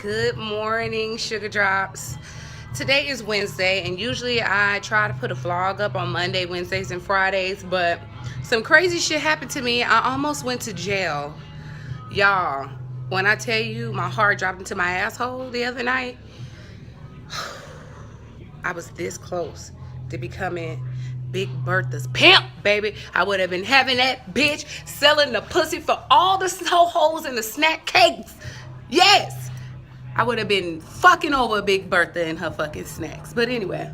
Good morning, Sugar Drops. Today is Wednesday, and usually I try to put a vlog up on Monday, Wednesdays, and Fridays, but some crazy shit happened to me. I almost went to jail. Y'all, when I tell you my heart dropped into my asshole the other night, I was this close to becoming Big Bertha's pimp, baby. I would have been having that bitch selling the pussy for all the ho-hos and the snack cakes. Yes, I would have been fucking over Big Bertha and her fucking snacks. But anyway,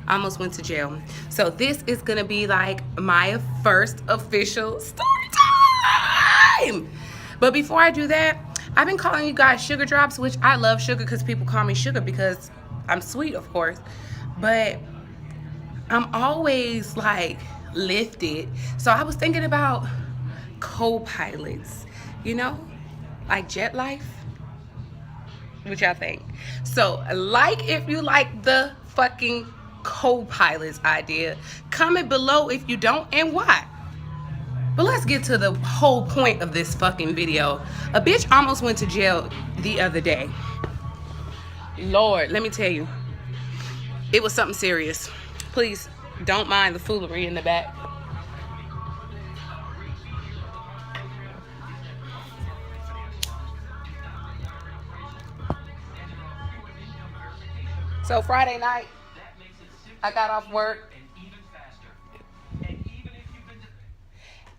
I almost went to jail. So this is gonna be like my first official story time. But before I do that, I've been calling you guys Sugar Drops, which I love Sugar because people call me Sugar because I'm sweet, of course. But I'm always like lifted. So I was thinking about co-pilots, you know, like Jet Life. What y'all think? So like if you like the fucking co-pilots idea, comment below if you don't and why. But let's get to the whole point of this fucking video. A bitch almost went to jail the other day. Lord, let me tell you, it was something serious. Please don't mind the foolery in the back. So Friday night, I got off work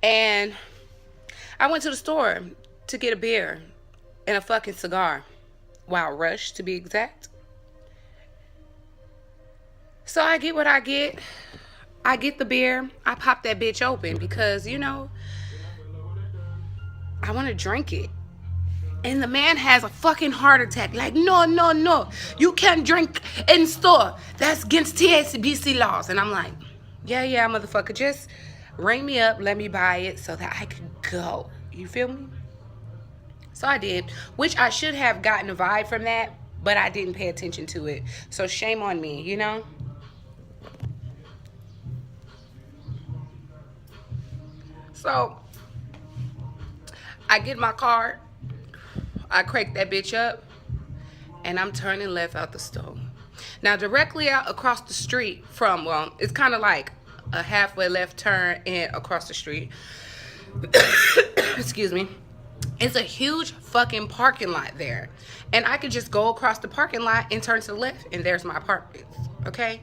and I went to the store to get a beer and a fucking cigar. Wild Rush, to be exact. So I get what I get. I get the beer. I pop that bitch open because, you know, I want to drink it. And the man has a fucking heart attack. Like, no. You can't drink in store. That's against TSBC laws. And I'm like, yeah, motherfucker. Just ring me up. Let me buy it so that I could go. You feel me? So I did. Which I should have gotten a vibe from that. But I didn't pay attention to it. So shame on me, you know? So I get my card. I crank that bitch up, and I'm turning left out the store. Now, directly out across the street from, well, it's kind of like a halfway left turn and across the street. Excuse me. It's a huge fucking parking lot there. And I could just go across the parking lot and turn to the left, and there's my apartments, okay?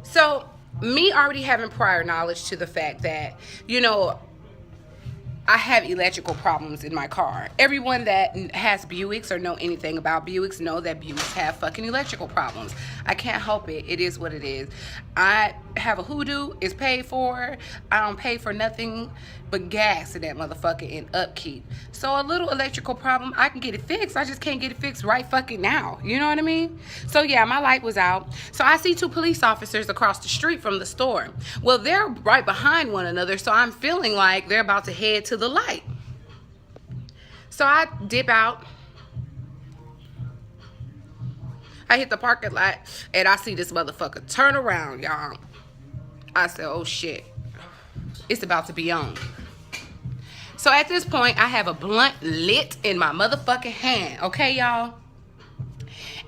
So, me already having prior knowledge to the fact that, you know, I have electrical problems in my car. Everyone that has Buicks or know anything about Buicks know that Buicks have fucking electrical problems. I can't help it. It is what it is. I have a hoodoo. It's paid for. I don't pay for nothing but gas in that motherfucker and upkeep. So a little electrical problem, I can get it fixed. I just can't get it fixed right fucking now. You know what I mean? So yeah, my light was out. So I see two police officers across the street from the store. Well, they're right behind one another, so I'm feeling like they're about to head to the light. So I dip out. I hit the parking lot and I see this motherfucker turn around, y'all. I said, oh shit, it's about to be on. So at this point, I have a blunt lit in my motherfucking hand, okay, y'all?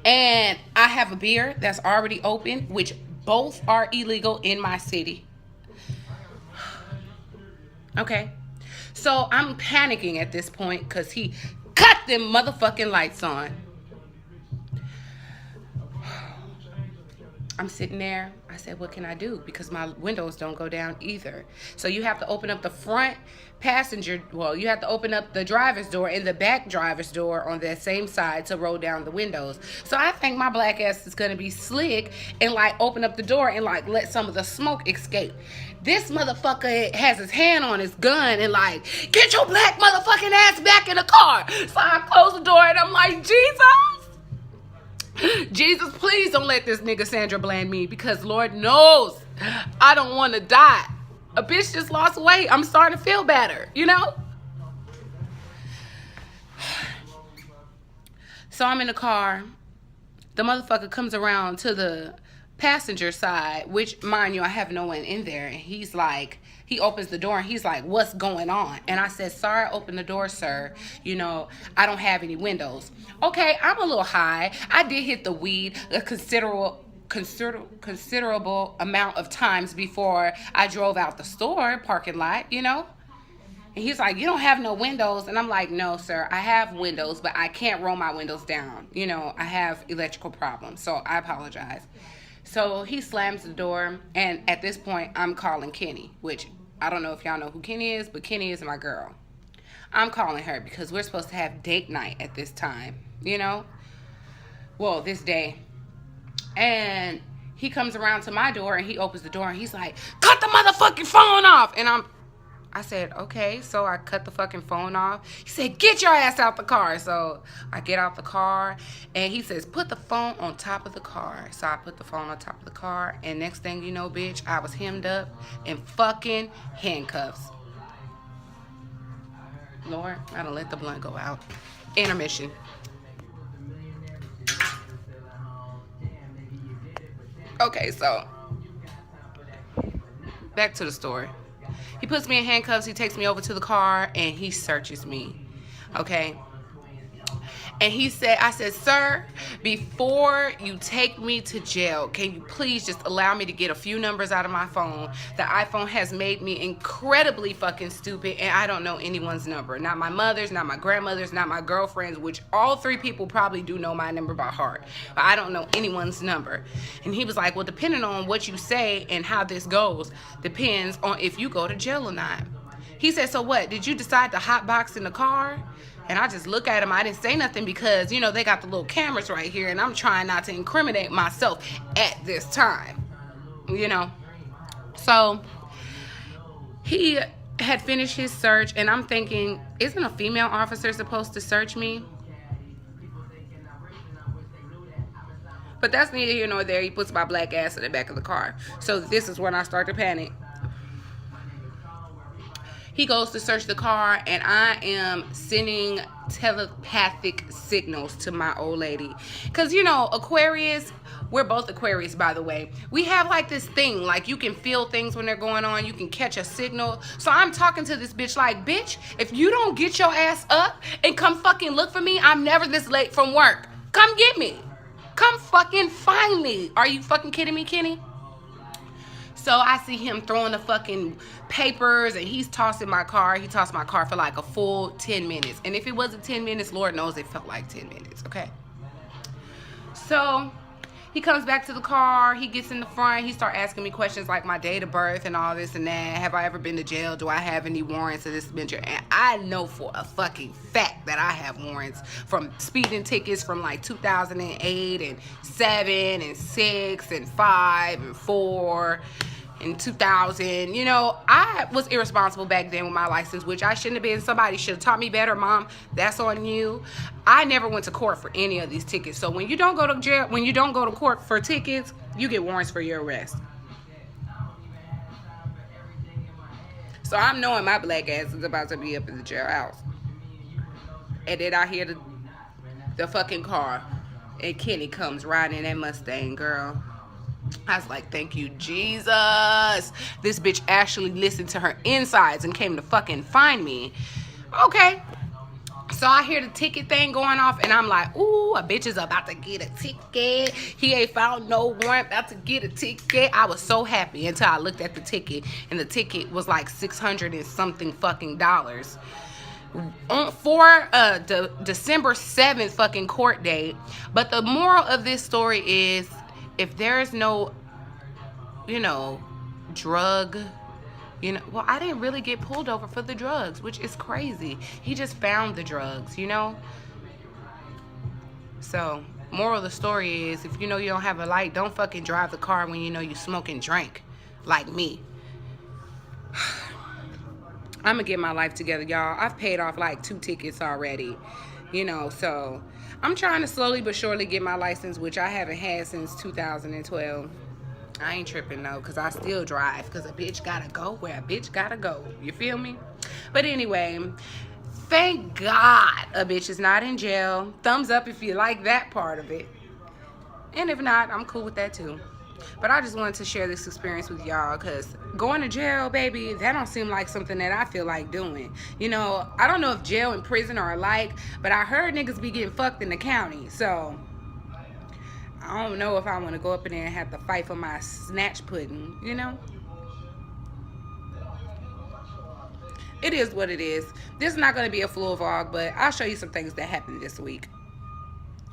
And I have a beer that's already open, which both are illegal in my city. Okay. So I'm panicking at this point because he cut them motherfucking lights on. I'm sitting there. I said, what can I do? Because my windows don't go down either. So you have to open up the front passenger, well, you have to open up the driver's door and the back driver's door on that same side to roll down the windows. So I think my black ass is gonna be slick and like open up the door and like let some of the smoke escape. This motherfucker has his hand on his gun and like, get your black motherfucking ass back in the car. So I close the door and I'm like, Jesus, please don't let this nigga Sandra Bland me because Lord knows I don't want to die. A bitch just lost weight. I'm starting to feel better, you know? So I'm in the car. The motherfucker comes around to the passenger side, which, mind you, I have no one in there. And he's like, he opens the door and he's like, what's going on? And I said, sorry, open the door, sir. You know, I don't have any windows. Okay, I'm a little high. I did hit the weed a considerable amount of times before I drove out the store parking lot, you know. And he's like, you don't have no windows. And I'm like, no, sir, I have windows, but I can't roll my windows down. You know, I have electrical problems, so I apologize. So he slams the door, and at this point, I'm calling Kenny, which I don't know if y'all know who Kenny is, but Kenny is my girl. I'm calling her because we're supposed to have date night at this time, you know? Well, this day. And he comes around to my door, and he opens the door, and he's like, cut the motherfucking phone off! And I said, okay, so I cut the fucking phone off. He said, get your ass out the car. So I get out the car, and he says, put the phone on top of the car. So I put the phone on top of the car, and next thing you know, bitch, I was hemmed up in fucking handcuffs. Lord, I done let the blunt go out. Intermission. Okay, so back to the story. He puts me in handcuffs, he takes me over to the car, and he searches me, okay? And he said, I said, sir, before you take me to jail, can you please just allow me to get a few numbers out of my phone? The iPhone has made me incredibly fucking stupid, and I don't know anyone's number. Not my mother's, not my grandmother's, not my girlfriend's, which all three people probably do know my number by heart. But I don't know anyone's number. And he was like, well, depending on what you say and how this goes, depends on if you go to jail or not. He said, so what? Did you decide to hotbox in the car? And I just look at him. I didn't say nothing because, you know, they got the little cameras right here, and I'm trying not to incriminate myself at this time, you know. So he had finished his search, and I'm thinking, isn't a female officer supposed to search me? But that's neither here nor there. He puts my black ass in the back of the car. So this is when I start to panic. He goes to search the car, and I am sending telepathic signals to my old lady. Because, you know, Aquarius, we're both Aquarius, by the way. We have, like, this thing. Like, you can feel things when they're going on. You can catch a signal. So I'm talking to this bitch like, bitch, if you don't get your ass up and come fucking look for me, I'm never this late from work. Come get me. Come fucking find me. Are you fucking kidding me, Kenny? So I see him throwing the fucking papers, and he's tossing my car. He tossed my car for like a full 10 minutes. And if it wasn't 10 minutes, Lord knows it felt like 10 minutes, okay? So he comes back to the car. He gets in the front. He starts asking me questions like my date of birth and all this and that. Have I ever been to jail? Do I have any warrants of this venture? And I know for a fucking fact that I have warrants from speeding tickets from like 2008 and 7 and 6 and 5 and 4 in 2000. You know, I was irresponsible back then with my license, which I shouldn't have been. Somebody should have taught me better. Mom, that's on you. I never went to court for any of these tickets. So when you don't go to jail, when you don't go to court for tickets, you get warrants for your arrest. So I'm knowing my black ass is about to be up in the jailhouse. And then I hear the fucking car, and Kenny comes riding in that Mustang, girl. I was like, thank you, Jesus. This bitch actually listened to her insides and came to fucking find me. Okay. So I hear the ticket thing going off, and I'm like, ooh, a bitch is about to get a ticket. He ain't found no warrant, about to get a ticket. I was so happy until I looked at the ticket, and the ticket was like $600 and something fucking dollars. For the December 7th fucking court date. But the moral of this story is, if there is no, you know, drug, you know, well, I didn't really get pulled over for the drugs, which is crazy. He just found the drugs, you know. So, moral of the story is, if you know you don't have a light, don't fucking drive the car when you know you smoke and drink, like me. I'm gonna get my life together, y'all. I've paid off like 2 tickets already, you know, so I'm trying to slowly but surely get my license, which I haven't had since 2012. I ain't tripping, though, because I still drive, because a bitch gotta go where a bitch gotta go. You feel me? But anyway, thank God a bitch is not in jail. Thumbs up if you like that part of it. And if not, I'm cool with that, too. But I just wanted to share this experience with y'all because going to jail, baby, that don't seem like something that I feel like doing. You know, I don't know if jail and prison are alike, but I heard niggas be getting fucked in the county. So I don't know if I want to go up in there and have to fight for my snatch pudding, you know? It is what it is. This is not going to be a full vlog, but I'll show you some things that happened this week.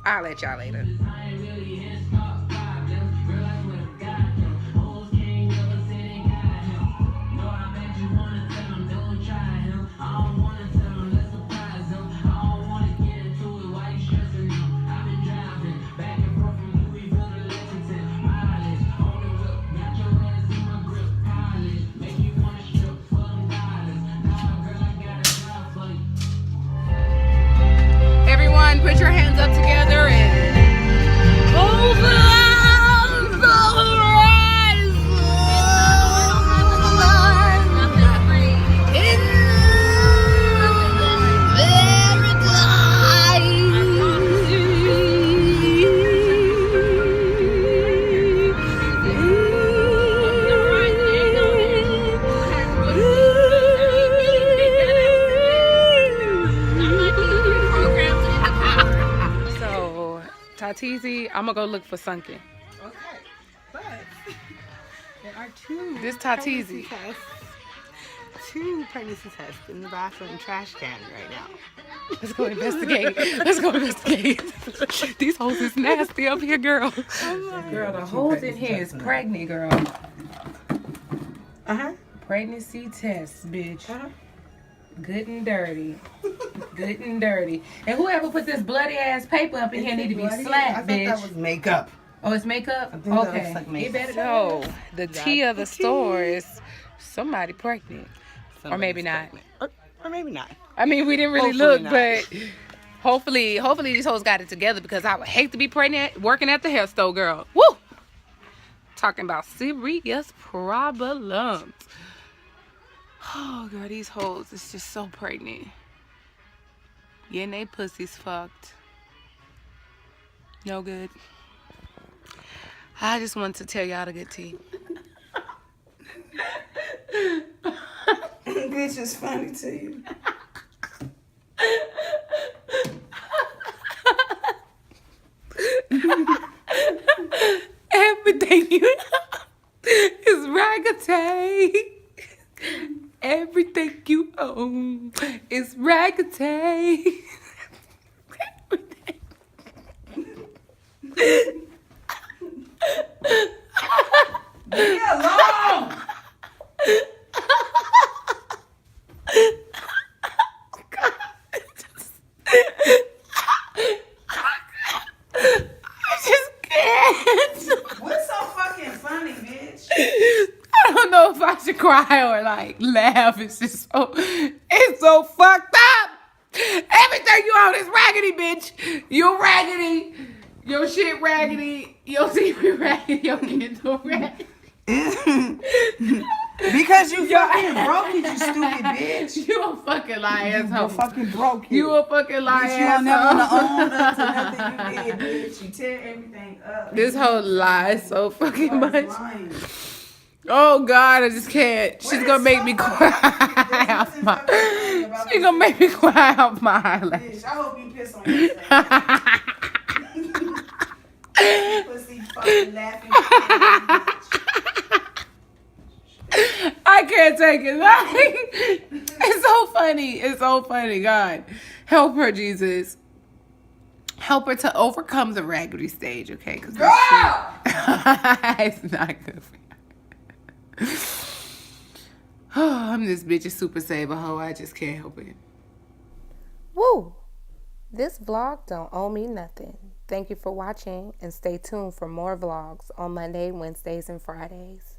I'll let y'all later. Everyone, put your hands up together and hold the arms of the rise. In Tatizi, I'm gonna go look for something. Okay, but there are two Tatizi. Two pregnancy tests in the bathroom trash can right now. Let's go investigate. Let's go investigate. These hoes is nasty up here, girl. Girl, the hoes in here is pregnant, girl. Pregnancy tests, bitch. Good and dirty. Good and dirty. And whoever put this bloody ass paper up in here need to be slapped, bitch. I thought that was makeup. Oh, it's makeup? I think that Okay. looks like makeup. It better go. The tea of the store is somebody pregnant. Or maybe not. Or maybe not. I mean, we didn't really Hopefully look, not. but hopefully these hoes got it together because I would hate to be pregnant working at the hair store, girl. Woo! Talking about serious problems. Oh, girl, these hoes is just so pregnant. Getting they pussies fucked. No good. I just wanted to tell y'all the good tea. Bitch is funny to you. Everything you is raggatay. Everything you own is raggatay. Leave me alone! What's so fucking funny, bitch? I don't know if I should cry or like laugh. It's just it's so fucked up. Everything you own is raggedy, bitch. You're raggedy. Your shit raggedy. Your TV raggedy. Your kids are raggedy. Because you fucking broke it, you stupid bitch. You a fucking liar, You asshole. fucking broke it. You a fucking liar, Bitch, you don't never want to asshole. own up to nothing you did, bitch. You tear everything up. This whole lie is so fucking You are much. lying. Oh God, I just can't. She's What gonna is make so me fucking cry. funny? Off There's my, nothing fucking funny about she gonna make me cry off my eyelash. Bitch, I hope you piss on yourself. Pussy fucking laughing. I can't take it. Like, it's so funny. It's so funny. God, help her, Jesus. Help her to overcome the raggedy stage, okay? Cause Girl! it's not good for you. Oh, I'm this bitch, a super saver hoe. I just can't help it. Woo! This vlog don't owe me nothing. Thank you for watching and stay tuned for more vlogs on Monday, Wednesdays, and Fridays.